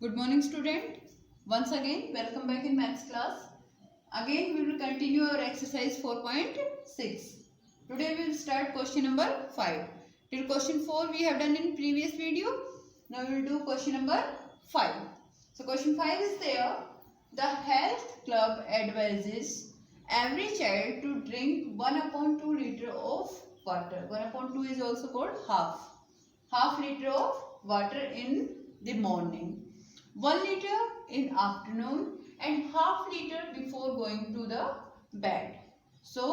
Good morning, student. Once again, welcome back in maths class. Again, we will continue our exercise 4.6. Today, we will start question number 5. Till question 4, we have done in previous video. Now, we will do question number 5. So, question 5 is there. The health club advises every child to drink 1/2 liter of water. 1/2 is also called half liter of water in the morning, 1 liter in afternoon, and half liter before going to the bed. So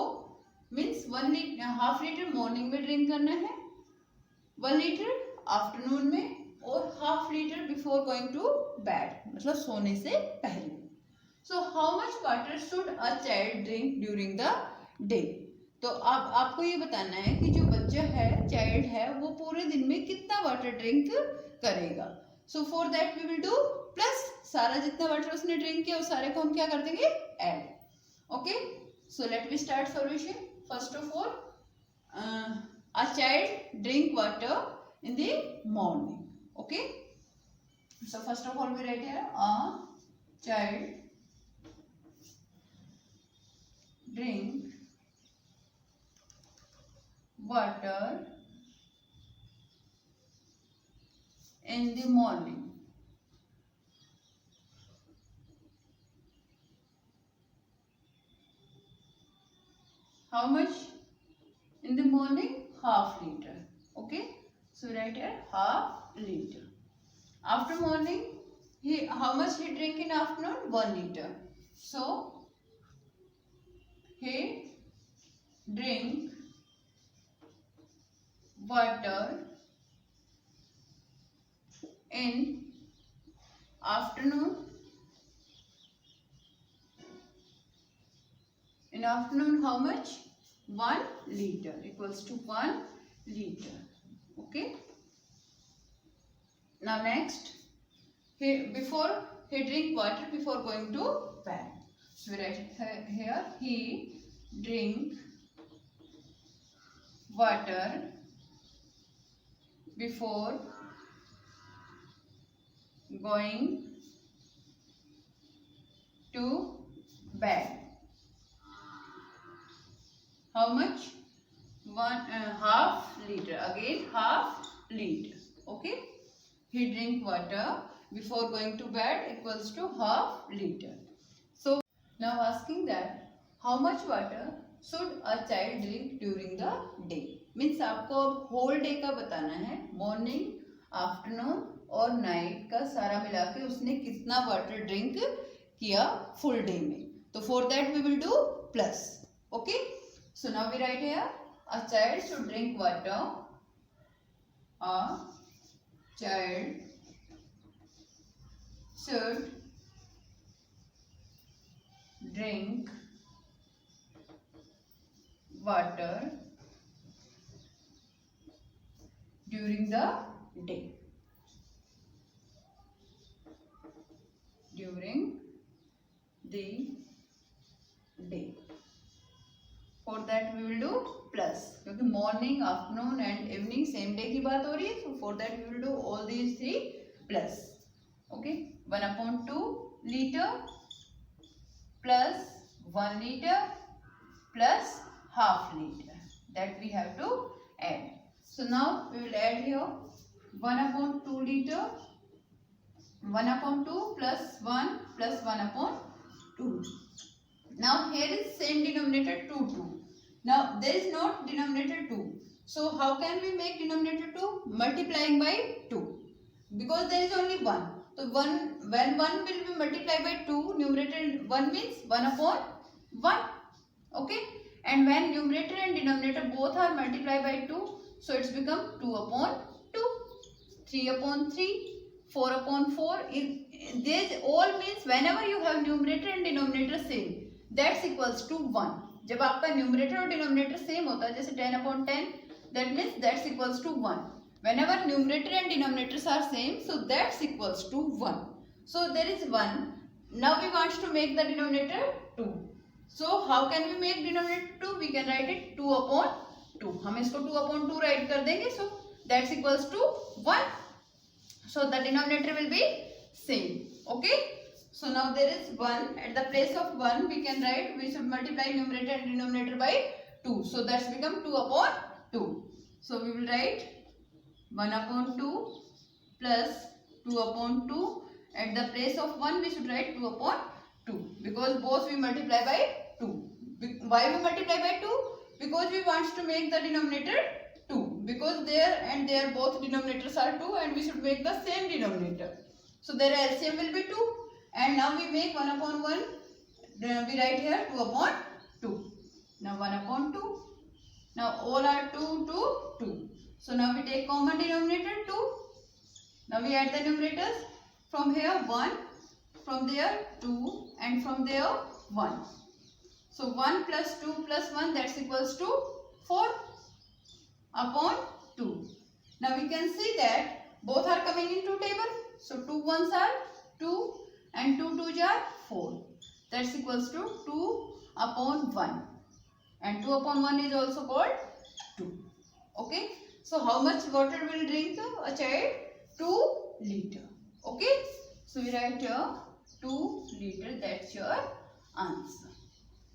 means 1 liter, half liter morning में drink करना है, 1 liter afternoon में और half liter before going to bed, मतलब सोने से पहले. So how much water should a child drink during the day. तो अब आपको ये बताना है कि जो बच्चा है, चाइल्ड है, वो पूरे दिन में कितना वाटर ड्रिंक करेगा. So for that we will do plus सारा जितना वाटर उसने ड्रिंक किया उस सारे को हम क्या कर देंगे, add. Okay, so let we start solution. First of all, a child drink water in the morning. Okay, so first of all we write here a child drink water in the morning. How much in the morning? Half liter. Okay, so write here half liter. After morning, how much he drink in afternoon? 1 liter. So he drink water in afternoon. In afternoon, how much? 1 liter equals to 1 liter. Okay. Now next, before he drink water before going to bed. So we write here he drink water before going to bed. How much? Half liter. Again half liter. Okay. He drink water before going to bed equals to half liter. So now asking that how much water should a child drink during the day. Means आपको अब whole day का बताना है, morning, afternoon और night का सारा मिला के उसने कितना वाटर ड्रिंक किया फुल डे में. तो for that we will do plus. Okay, so now we write here a child should drink water. A child should drink water during the day. During the day. For that we will do plus, क्योंकि morning, afternoon and evening same day की बात हो रही है. So for that we will do all these 3 plus. Okay, 1/2 liter plus 1 liter plus half liter that we have to add. So now we will add here 1/2 liter, 1/2 plus 1 plus 1/2. Now here is same denominator 2. Now there is not denominator 2. So how can we make denominator 2? Multiplying by 2, because there is only 1. So when 1 will be multiplied by 2, numerator 1 means 1/1. Okay, and when numerator and denominator both are multiplied by 2, so it's become 2/2, 3/3, 4/4. These all means whenever you have numerator and denominator same, that's equals to 1. जब आपका numerator और denominator same होता है, जैसे 10/10, that means that's equals to 1. Whenever numerator and denominators are same, so that's equals to 1. So there is 1. Now we want to make the denominator 2. So how can we make denominator 2? We can write it 2/2. हम इसको 2/2 write कर देंगे. So that's equals to 1. So the denominator will be same. Okay. So now there is 1. At the place of 1 we can write, we should multiply numerator and denominator by 2. So that's become 2 upon 2. So we will write 1 upon 2 plus 2 upon 2. At the place of 1 we should write 2 upon 2 because both we multiply by 2. Why we multiply by 2? Because we want to make the denominator 2. Because there and there both denominators are 2 and we should make the same denominator. So their LCM will be 2. And now we make 1 upon 1. We write here 2 upon 2. Now 1 upon 2. Now all are 2 to 2. So now we take common denominator 2. Now we add the numerators. From here 1, from there 2 and from there 1. So 1 plus 2 plus 1, that's equals to 4 upon 2. Now we can see that both are coming into table. So 2 ones are 2 and 2 twos are 4. That's equals to 2 upon 1. And 2 upon 1 is also called 2. Okay. So how much water will drink a child? 2 liter. Okay. So we write here 2 liter. That's your answer.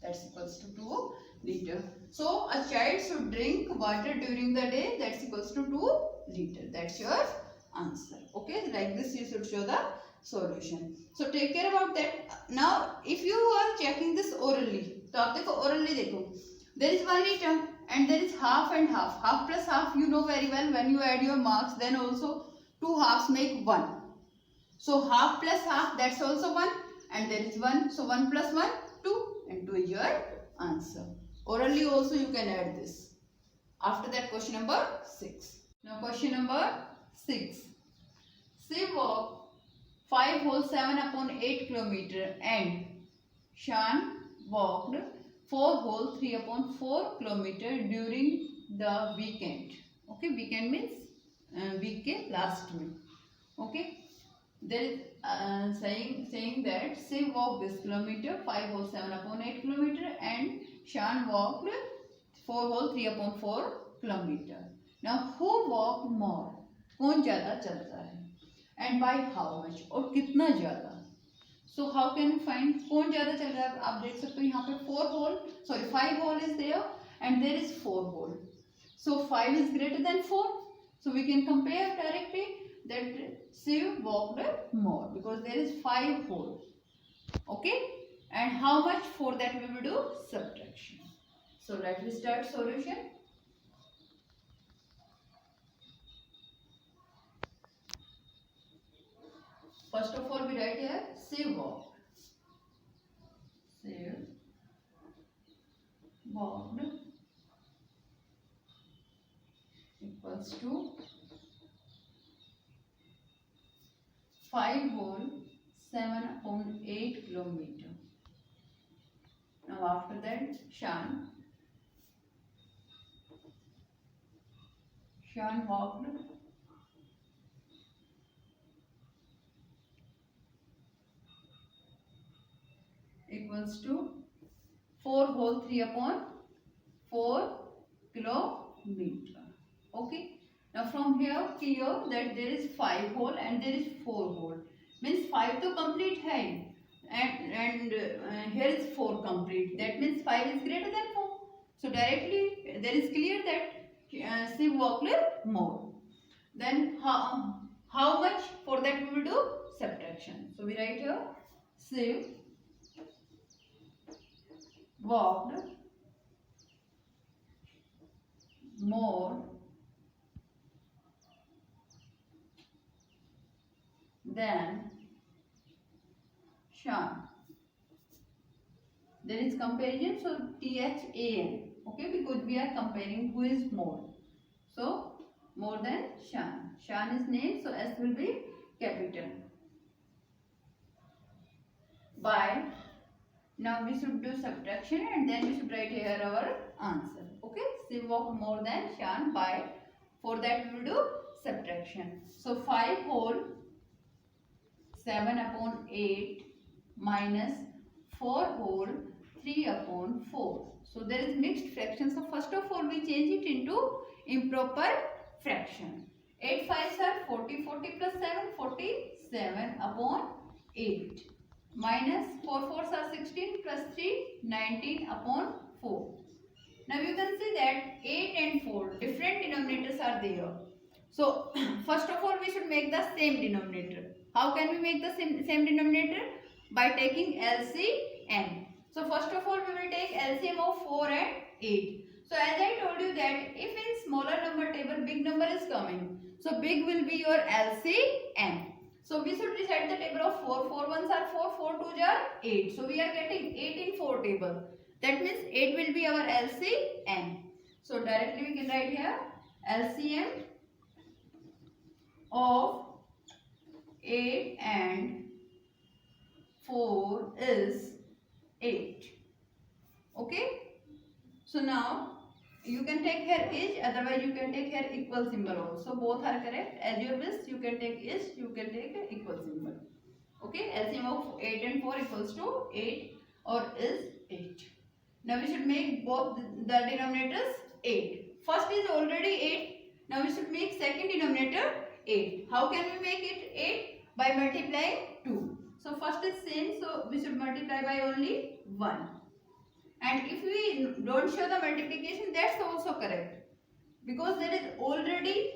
That's equals to 2 liter. So a child should drink water during the day. That's equals to 2 liter. That's your answer. Okay. Like this you should show the solution. So take care about that. Now if you are checking this orally, तो आप देखो orally देखो. There is 1 liter and there is half and half. Half plus half you know very well. When you add your marks, then also 2 halves make 1. So half plus half, that's also 1 and there is 1. So 1 plus 1, 2 and 2 is your answer. Orally also you can add this. After that question number 6. Now question number 6. Shiv walked 5 whole 7 upon 8 kilometer and Shan walked 4 whole 3 upon 4 kilometer during the weekend. Okay, weekend means week के last में. Okay, there is saying that Shiv walked this kilometer 5 whole 7 upon 8 kilometer and Shan walked 4 whole 3 upon 4 kilometer. Now who walked more? कौन ज़्यादा चलता है? And by how much? और कितना ज़्यादा? So how can you find कौन ज़्यादा चल रहा है? आप देख सकते हो यहाँ पे 5 hole is there and there is 4 hole. So 5 is greater than 4. So we can compare directly that Shiv walked more because there is 5 hole. Okay? And how much? For that we will do subtraction. So let me start solution. First of all we write here Shiv walked. Shiv walked equals to 5 whole 7 upon 8 kilometer. Now after that Shan walked equals to 4 whole 3 upon 4 kilometer. Okay. Now from here clear that there is 5 hole and there is 4 hole. Means 5 to complete hai and here is 4 complete. That means 5 is greater than 4. So directly there is clear that Shiv walked more. Then how much? For that we will do subtraction. So we write here Shiv walked more than Shan. There is comparison, so THAN. Okay, because we are comparing who is more. So more than Shan. Shan is name, so S will be capital. By now we should do subtraction and then we should write here our answer. Okay, Shiv walked more than Shan by. For that we will do subtraction. So 5 whole 7 upon 8 minus 4 whole 3 upon 4. So there is mixed fraction. So first of all we change it into improper fraction. 8 5s are 40, 40 plus 7, 46. 7 upon 8 minus 4 fours are 16 plus 3 19 upon 4. Now you can see that 8 and 4 different denominators are there. So first of all we should make the same denominator. How can we make the same denominator? By taking LCM. So first of all we will take LCM of 4 and 8. So as I told you that if in smaller number table big number is coming, so big will be your LCM. So we should recite the table of 4. 4 ones are 4, 4 twos are 8. So we are getting 8 in 4 table. That means 8 will be our LCM. So directly we can write here LCM of 8 and 4 is 8. Okay. So now you can take here is, otherwise you can take here equal symbol also. Both are correct. As you wish, you can take is, you can take equal symbol. Okay. LCM of 8 and 4 equals to 8 or is 8. Now we should make both the denominators 8. First is already 8. Now we should make second denominator 8. How can we make it 8? By multiplying 2. So first is same, so we should multiply by only 1. And if we don't show the multiplication, that's also correct. Because there is already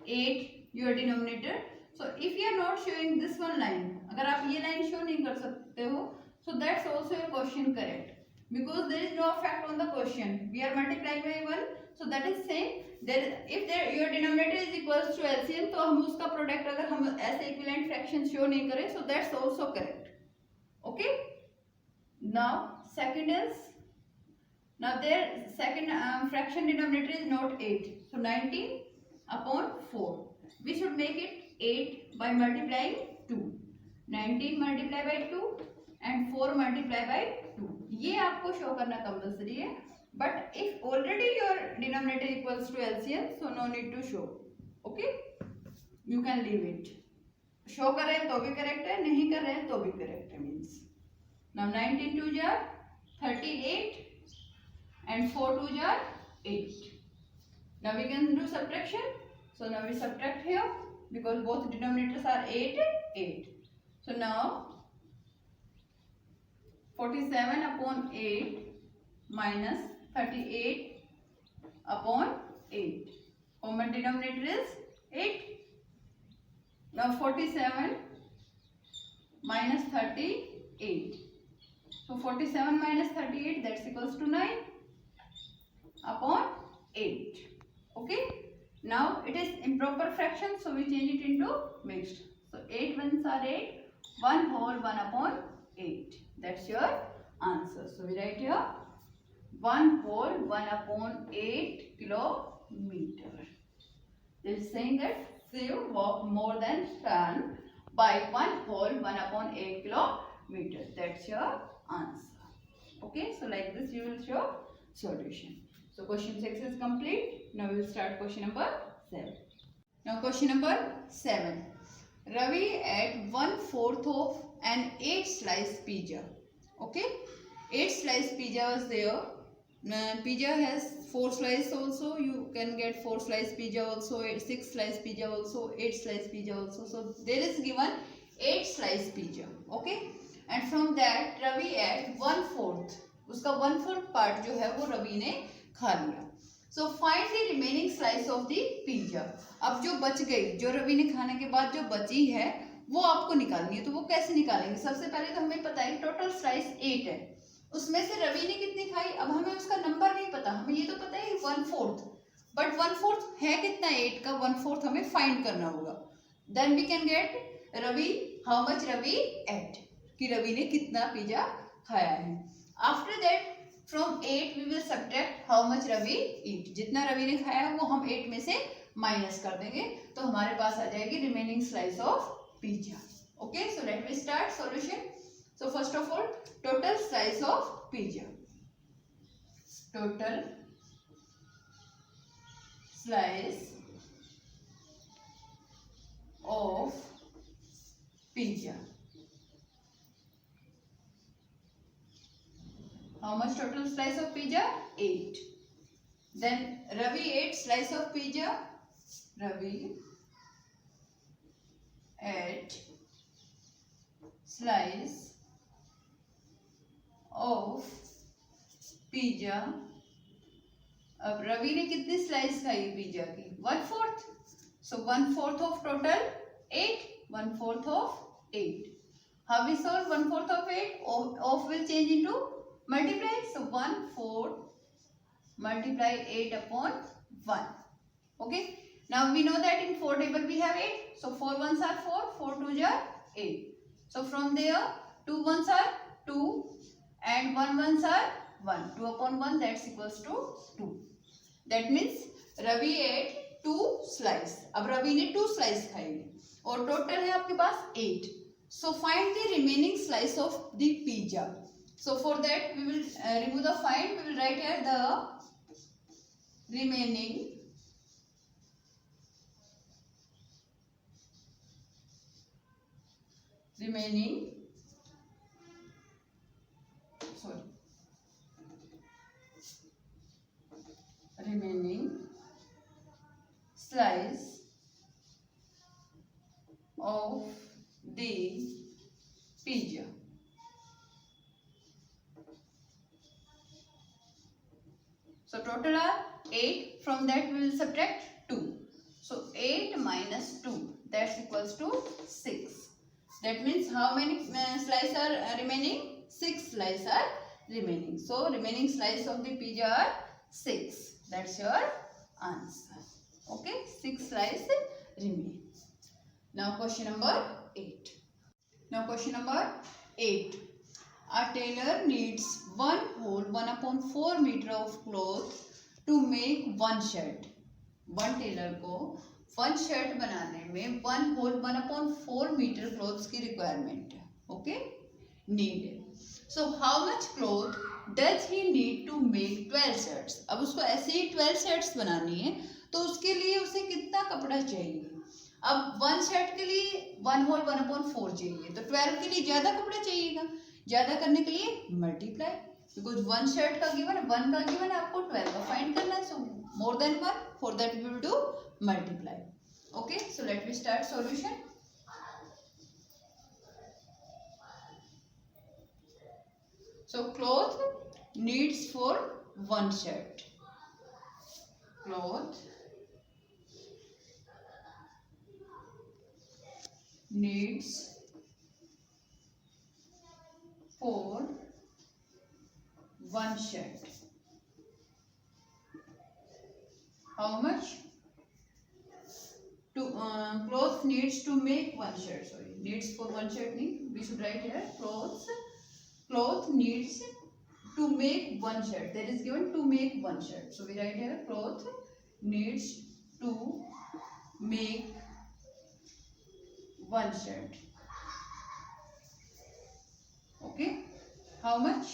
8 your denominator. So if you are not showing this one line, अगर आप ये line show नहीं कर सकते हो, so that's also your question correct. Because there is no effect on the question. We are multiplying by 1, so that is same. If your denominator is equals to LCM, तो हम उसका product अगर हम ऐसे equivalent fraction show नहीं करें, so that's also correct. Okay? Now second is, now their second fraction denominator is not 8. So 19 upon 4. We should make it 8 by multiplying 2. 19 multiply by 2 and 4 multiply by 2. ये आपको show करना compulsory है. But if already your denominator equals to LCM, so no need to show. Okay? You can leave it. Show कर रहे हैं तो भी correct है, नहीं कर रहे हैं तो भी correct है means. Now 19 2s are 38 and 4 2s are 8. Now we can do subtraction. So now we subtract here because both denominators are 8 8. So now 47 upon 8 minus 38 upon 8. Common denominator is 8. Now 47 minus 38. So 47 minus 38, that's equals to 9 upon 8. Okay. Now it is improper fraction, so we change it into mixed. So 8 ones are 8, 1 whole 1 upon 8. That's your answer. So we write here 1 whole 1 upon 8 kilometer. This is saying that Shiv walked more than sun by 1 whole 1 upon 8 kilometer. That's your answer. Okay, so like this you will show solution. So question 6 is complete. Now we will start question number 7. Now question number 7. Ravi ate 1/4 of an 8 slice pizza. Okay, 8 slice pizza was there. Pizza has 4 slice also. You can get 4 slice pizza also, 6 slice pizza also, 8 slice pizza also. So there is given 8 slice pizza. Okay. And from that Ravi ate 1/4. उसका 1/4 part जो है वो रवि ने खा लिया. So find the remaining slice of the pizza. अब जो बच गई, जो रवि ने खाने के बाद जो बची है वो आपको निकालनी है. तो वो कैसे निकालेंगे? सबसे पहले तो हमें पता है टोटल स्लाइस 8 है. उसमें से रवि ने कितनी खाई? अब हमें उसका नंबर नहीं पता. हमें ये तो पता है 1/4. बट 1/4 है कितना? 8 का 1/4 हमें फाइंड करना होगा. Then we can get Ravi, how much Ravi ate, कि रवि ने कितना पिज्जा खाया है. After that from 8 we will subtract how much Ravi eat. जितना रवि ने खाया है वो हम 8 में से माइनस कर देंगे तो हमारे पास आ जाएगी remaining slice of pizza. Okay, so let me start solution. So first of all, total slice of pizza. Total slice of pizza. How much total slice of pizza? 8. Then Ravi ate slice of pizza. Ravi 8 slice of pizza. अब रवि ने कितनी slice खाई pizza की? 1/4। सो 1/4 of total 8, 1/4 of 8। How we solve 1/4 of 8? Of will change into multiply. So 1/4 multiply 8 upon 1. Okay. Now we know that in 4 table we have 8. So 4 ones are 4, 4 twos are 8. So from there 2 ones are 2 and 1 ones are 1. 2 upon 1, that's equals to 2. That means Ravi ate 2 slice. अब रवि ने 2 slice खाई और total है आपके पास 8. So find the remaining slice of the pizza. So for that we will remove the find. We will write here the remaining slice of the pizza. So total are 8. From that we will subtract 2. So 8 minus 2, that's equals to 6. That means how many slices are remaining? 6 slices are remaining. So remaining slice of the pizza are 6. That's your answer. Okay, 6 slices remain. Now question number 8. Now question number 8. A tailor needs 1 whole 1/4 meter of cloth to make 1 shirt. One tailor को 1 shirt बनाने में 1 whole 1/4 meter clothes की requirement है. Okay, needed. So how much cloth does he need to make 12 shirts? अब उसको ऐसे ही 12 shirts बनानी है तो उसके लिए उसे कितना कपड़ा चाहिए? अब 1 शर्ट के लिए 1 whole 1/4 चाहिए तो 12 के लिए ज्यादा कपड़ा चाहिएगा. ज्यादा करने के लिए मल्टीप्लाई, बिकॉज 1 शर्ट का गिवन है, 1 का गिवन है, आपको 12 का फाइंड करना है. So more than 1, for that we will do multiply. Okay, so let me start solution. So cloth needs for 1 shirt. Cloth needs for 1 shirt. How much? Cloth needs to make 1 shirt. Sorry, needs for 1 shirt. We should write here cloth needs to make 1 shirt. That is given to make 1 shirt. So we write here cloth needs to make 1 shirt. Okay, how much?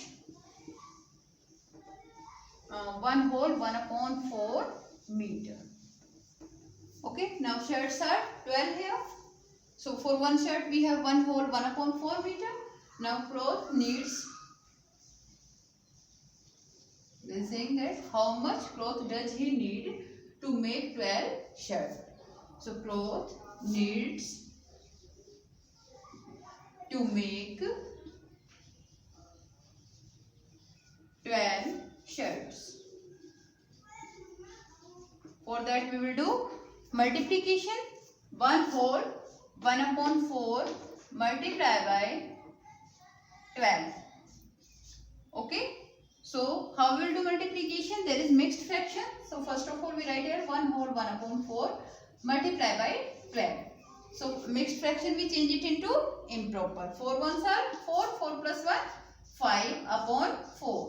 1 whole 1/4 meter. Okay, now shirts are 12 here. So for 1 shirt we have 1 whole 1/4 meter. Now cloth needs, they are saying that how much cloth does he need to make 12 shirts. So cloth needs to make 12 shirts. For that we will do multiplication. 1 whole 1/4 multiply by 12. Okay, so how we will do multiplication? There is mixed fraction. So first of all we write here 1 whole 1/4 multiply by 12. So mixed fraction we change it into improper. 4 ones are 4, 4 plus 1 5/4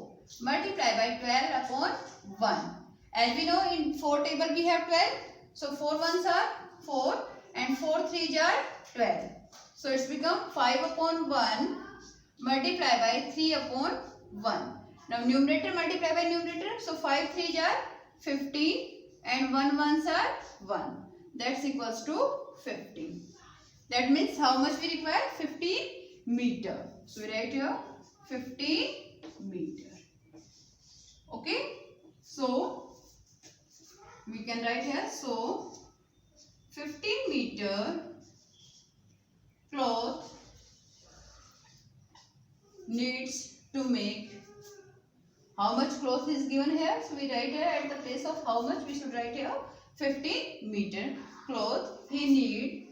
multiply by 12 upon 1. As we know in 4 table we have 12. So 4 ones are 4 and 4 threes are 12. So it's become 5/1 multiply by 3/1. Now numerator multiply by numerator. So 5 threes are 15 and 1 ones are 1. That's equals to 15. That means how much we require? 15 meter. So we write here 15 meter. Okay. So we can write here. So 15 meter cloth needs to make, how much cloth is given here, so we write here at the place of how much we should write here 15 meter cloth he need.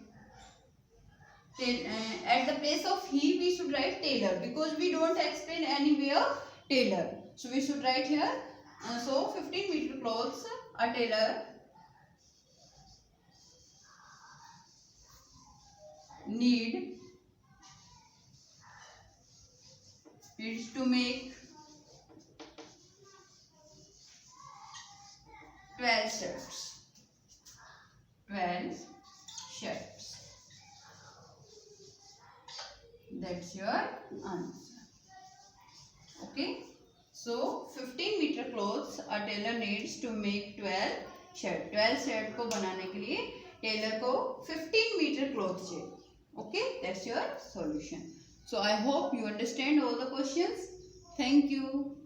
At the place of he we should write tailor, because we don't explain anywhere tailor, so we should write here so 15 meter clothes a tailor needs to make 12 shirts. 12 shirts. That's your answer. Okay. So 15 meter clothes a tailor needs to make 12 shirt. 12 shirt को बनाने के लिए Taylor को 15 meter clothes चाहिए. Okay. That's your solution. So I hope you understand all the questions. Thank you.